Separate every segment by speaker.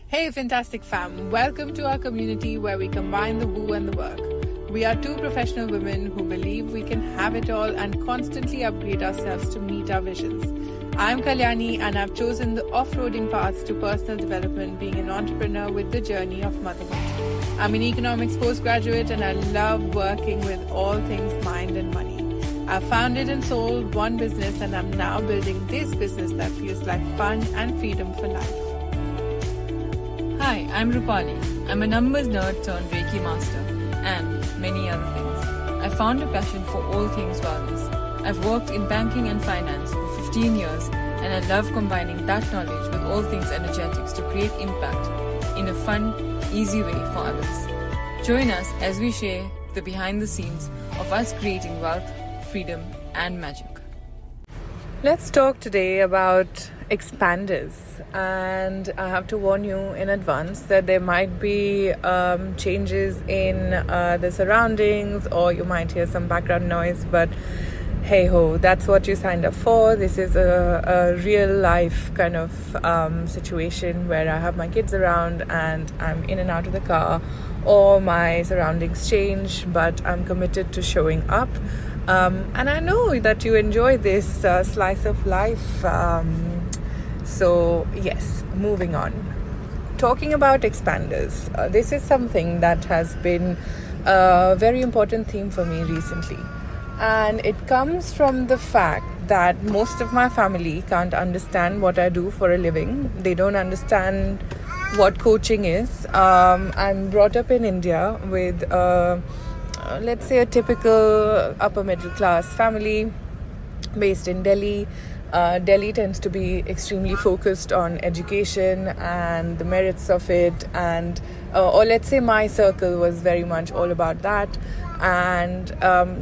Speaker 1: Hey, fantastic fam. Welcome to our community where we combine the woo and the work. We are two professional women who believe we can have it all and constantly upgrade ourselves to meet our visions. I'm Kalyani and I've chosen the off-roading paths to personal development, being an entrepreneur with the journey of motherhood. I'm an economics postgraduate and I love working with all things mind and money. I've founded and sold one business and I'm now building this business that feels like fun and freedom for life.
Speaker 2: Hi, I'm Rupali. I'm a numbers nerd turned Reiki master and many other things. I found a passion for all things wellness. I've worked in banking and finance for 15 years and I love combining that knowledge with all things energetics to create impact in a fun, easy way for others. Join us as we share the behind the scenes of us creating wealth, freedom and magic.
Speaker 1: Let's talk today about expanders, and I have to warn you in advance that there might be changes in the surroundings, or you might hear some background noise, but hey ho, that's what you signed up for. This is a real life kind of situation where I have my kids around and I'm in and out of the car, or my surroundings change, but I'm committed to showing up. And I know that you enjoy this slice of life. So yes, moving on. Talking about expanders, this is something that has been a very important theme for me recently. And it comes from the fact that most of my family can't understand what I do for a living. They don't understand what coaching is. I'm brought up in India with let's say a typical upper middle class family based in Delhi. Delhi tends to be extremely focused on education and the merits of it, and or let's say my circle was very much all about that, and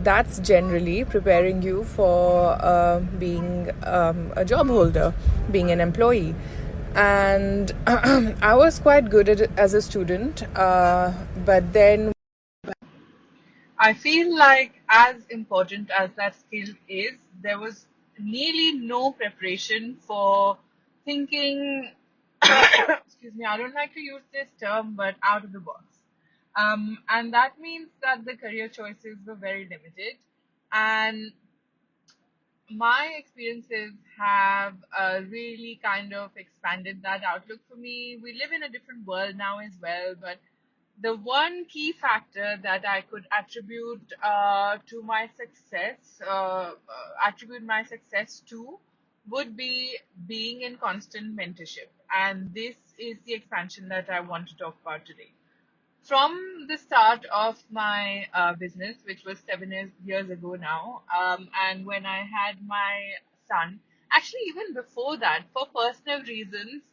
Speaker 1: that's generally preparing you for being a job holder, being an employee. And I was quite good at it as a student, but then I feel like, as important as that skill is, there was nearly no preparation for thinking, excuse me, I don't like to use this term, but out of the box. And that means that the career choices were very limited. And my experiences have really kind of expanded that outlook for me. We live in a different world now as well, but the one key factor that I could attribute to my success, attribute my success to, would be being in constant mentorship. And this is the expansion that I want to talk about today. From the start of my business, which was 7 years ago now, and when I had my son, actually, even before that, for personal reasons,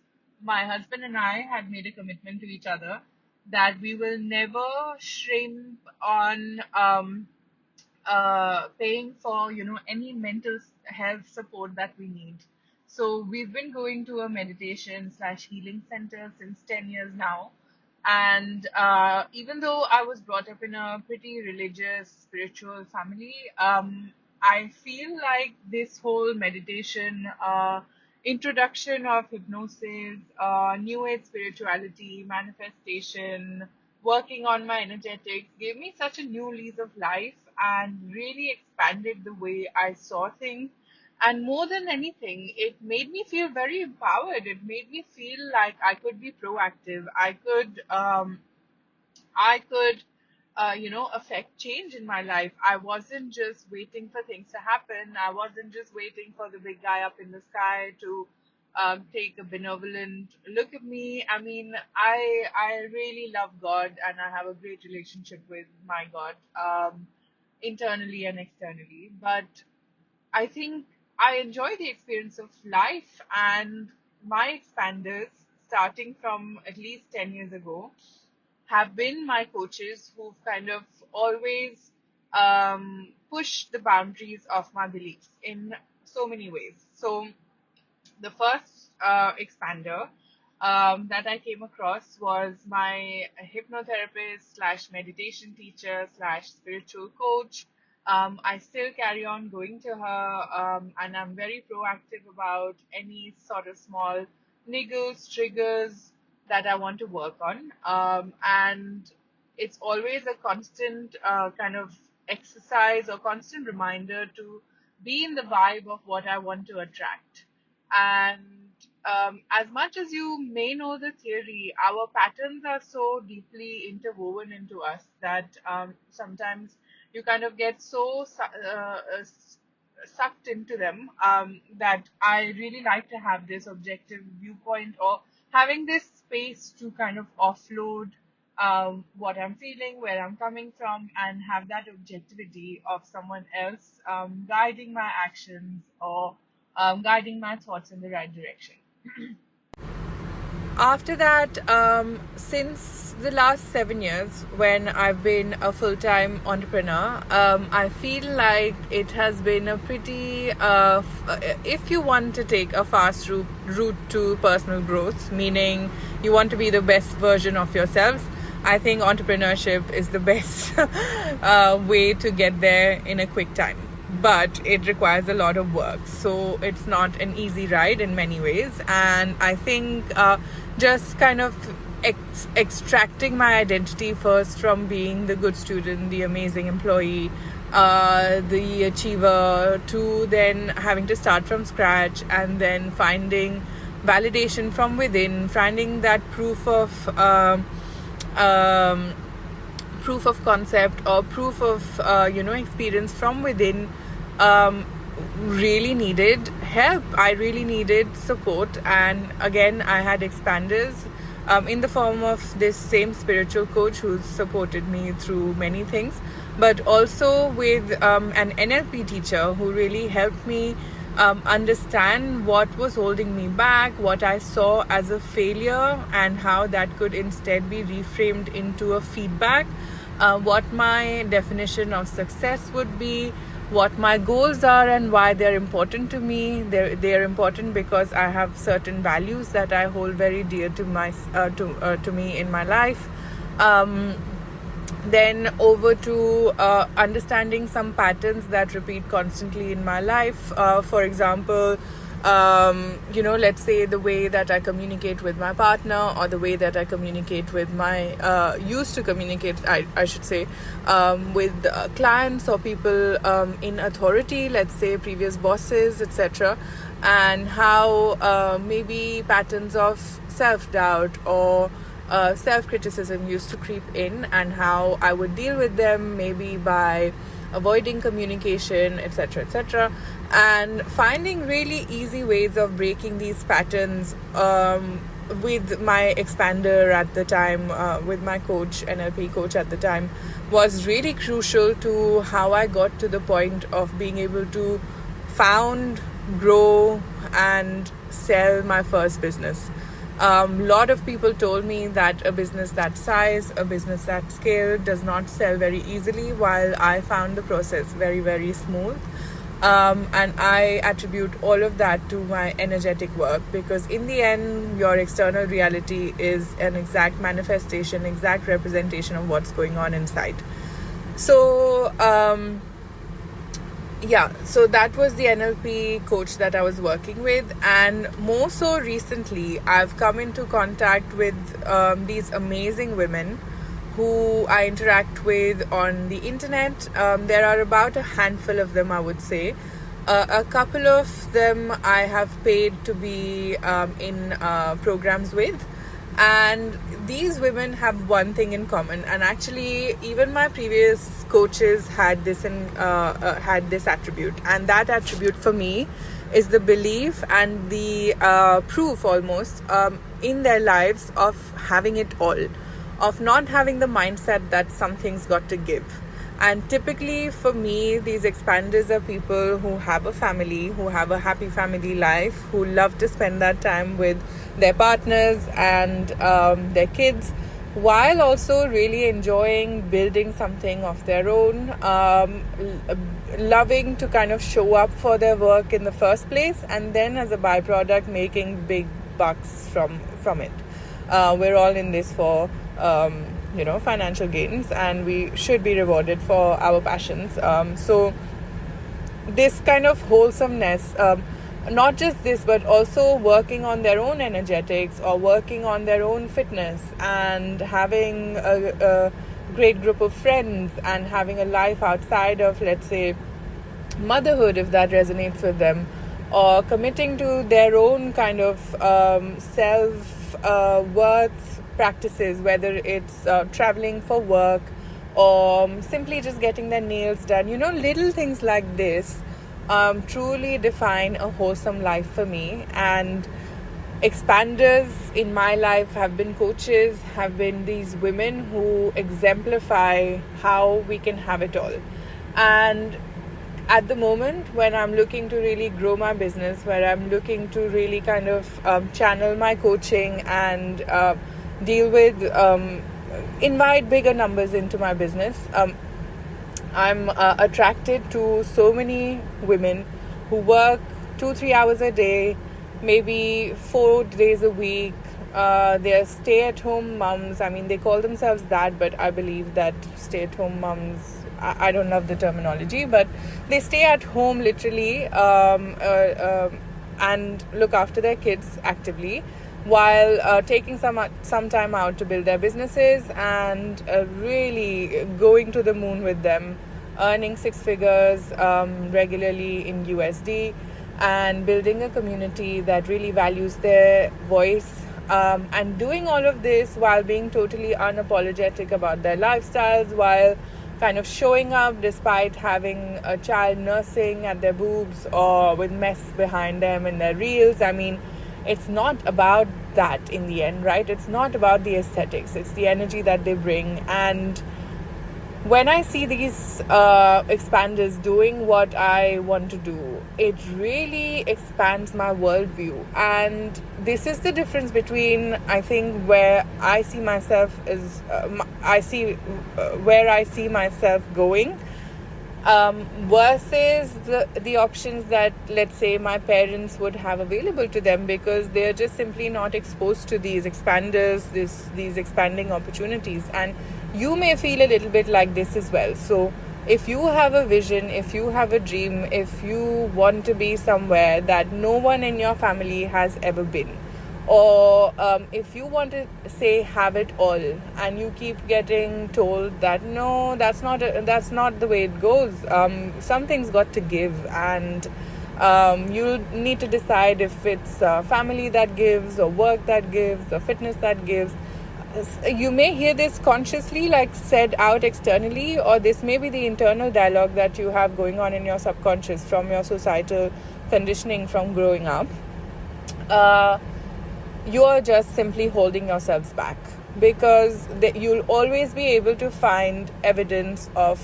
Speaker 1: my husband and I had made a commitment to each other that we will never shrimp on paying for any mental health support that we need. So we've been going to a meditation slash healing center since 10 years now. And even though I was brought up in a pretty religious, spiritual family, I feel like this whole meditation, introduction of hypnosis, new age spirituality, manifestation, working on my energetics gave me such a new lease of life and really expanded the way I saw things. And more than anything, it made me feel very empowered. It made me feel like I could be proactive. I could affect change in my life. I wasn't just waiting for things to happen. I wasn't just waiting for the big guy up in the sky to take a benevolent look at me. I mean, I really love God and I have a great relationship with my God, internally and externally. But I think I enjoy the experience of life, and my expanders, starting from at least 10 years ago, have been my coaches who've kind of always pushed the boundaries of my beliefs in so many ways. So, the first expander that I came across was my hypnotherapist slash meditation teacher slash spiritual coach. I still carry on going to her, and I'm very proactive about any sort of small niggles, triggers, that I want to work on. And it's always a constant kind of exercise or constant reminder to be in the vibe of what I want to attract. And as much as you may know the theory, our patterns are so deeply interwoven into us that sometimes you kind of get so sucked into them, that I really like to have this objective viewpoint, or having this space to kind of offload what I'm feeling, where I'm coming from, and have that objectivity of someone else guiding my actions, or guiding my thoughts in the right direction. After that, since the last 7 years, when I've been a full-time entrepreneur, I feel like it has been a pretty, if you want to take a fast route to personal growth, meaning you want to be the best version of yourselves, I think entrepreneurship is the best way to get there in a quick time. But it requires a lot of work, so it's not an easy ride in many ways. And I think just kind of extracting my identity first from being the good student, the amazing employee, the achiever, to then having to start from scratch, and then finding validation from within, finding that proof of concept, or proof of experience from within, really needed help. I really needed support, and again I had expanders in the form of this same spiritual coach who's supported me through many things, but also with an NLP teacher who really helped me understand what was holding me back, what I saw as a failure, and how that could instead be reframed into a feedback, what my definition of success would be, what my goals are, and why they're important to me. They're important because I have certain values that I hold very dear to me in my life. Then over to understanding some patterns that repeat constantly in my life. For example, let's say the way that I communicate with my partner, or the way that I communicate with my, used to communicate, I should say, with clients or people in authority, let's say previous bosses, etc. And how maybe patterns of self-doubt or self-criticism used to creep in, and how I would deal with them, maybe by avoiding communication, etc., etc., and finding really easy ways of breaking these patterns with my expander at the time, with my coach, NLP coach at the time, was really crucial to how I got to the point of being able to found, grow, and sell my first business. A lot of people told me that a business that size, a business that scale does not sell very easily, while I found the process very, very smooth. And I attribute all of that to my energetic work, because in the end, your external reality is an exact manifestation, exact representation of what's going on inside. So, so that was the NLP coach that I was working with. And more so recently, I've come into contact with these amazing women who I interact with on the internet. There are about a handful of them, I would say. A couple of them I have paid to be in programs with. And these women have one thing in common, and actually even my previous coaches had this attribute, and that attribute for me is the belief and the proof almost in their lives of having it all, of not having the mindset that something's got to give. And typically for me, these expanders are people who have a family, who have a happy family life, who love to spend that time with their partners and their kids, while also really enjoying building something of their own, loving to kind of show up for their work in the first place, and then as a byproduct making big bucks from it. We're all in this for financial gains, and we should be rewarded for our passions. So this kind of wholesomeness not just this, but also working on their own energetics or working on their own fitness and having a great group of friends and having a life outside of, let's say, motherhood, if that resonates with them, or committing to their own kind of self-worth practices, whether it's traveling for work or simply just getting their nails done. Little things like this truly define a wholesome life for me. And expanders in my life have been coaches, have been these women who exemplify how we can have it all. And at the moment, when I'm looking to really grow my business, where I'm looking to really kind of channel my coaching and deal with, invite bigger numbers into my business, I'm attracted to so many women who work 2-3 hours a day, maybe 4 days a week. They're stay-at-home mums. I mean, they call themselves that, but I believe that stay-at-home mums, I don't love the terminology, but they stay at home literally and look after their kids actively, while taking some time out to build their businesses and really going to the moon with them, earning 6 figures regularly in USD, and building a community that really values their voice, and doing all of this while being totally unapologetic about their lifestyles, while kind of showing up despite having a child nursing at their boobs or with mess behind them in their reels. I mean, it's not about that in the end, right? It's not about the aesthetics. It's the energy that they bring. And when I see these expanders doing what I want to do, it really expands my worldview. And this is the difference between, I think, where I see myself as where I see myself going, versus the options that, let's say, my parents would have available to them, because they're just simply not exposed to these expanders, these expanding opportunities. And you may feel a little bit like this as well. So if you have a vision, if you have a dream, if you want to be somewhere that no one in your family has ever been, or if you want to say have it all, and you keep getting told that no, that's not the way it goes, something's got to give, and you'll need to decide if it's family that gives, or work that gives, or fitness that gives. You may hear this consciously, like said out externally, or this may be the internal dialogue that you have going on in your subconscious from your societal conditioning from growing up. You are just simply holding yourselves back, because you'll always be able to find evidence of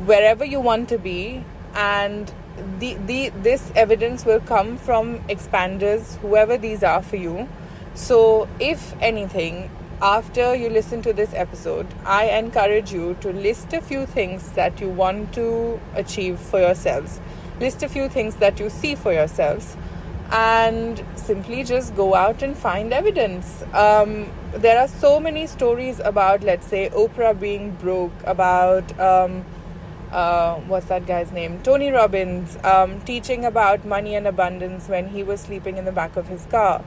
Speaker 1: wherever you want to be, and this evidence will come from expanders, whoever these are for you. So if anything, after you listen to this episode, I encourage you to list a few things that you want to achieve for yourselves, list a few things that you see for yourselves, and simply just go out and find evidence. There are so many stories about, let's say, Oprah being broke, about what's that guy's name? Tony Robbins teaching about money and abundance when he was sleeping in the back of his car,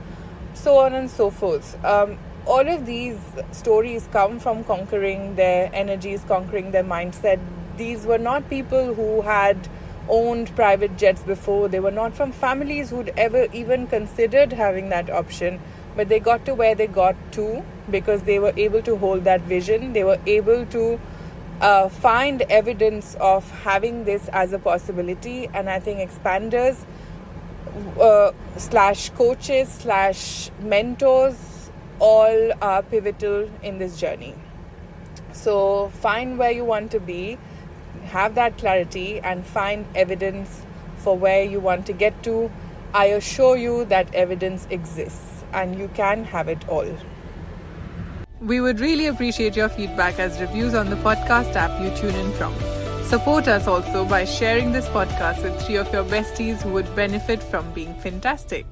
Speaker 1: so on and so forth. All of these stories come from conquering their energies, conquering their mindset. These were not people who had owned private jets before. They were not from families who'd ever even considered having that option, but they got to where they got to because they were able to hold that vision. They were able to find evidence of having this as a possibility. And I think expanders slash coaches slash mentors all are pivotal in this journey. So find where you want to be, have that clarity, and find evidence for where you want to get to. I assure you that evidence exists and you can have it all.
Speaker 2: We would really appreciate your feedback as reviews on the podcast app you tune in from. Support us also by sharing this podcast with 3 of your besties who would benefit from being fantastic.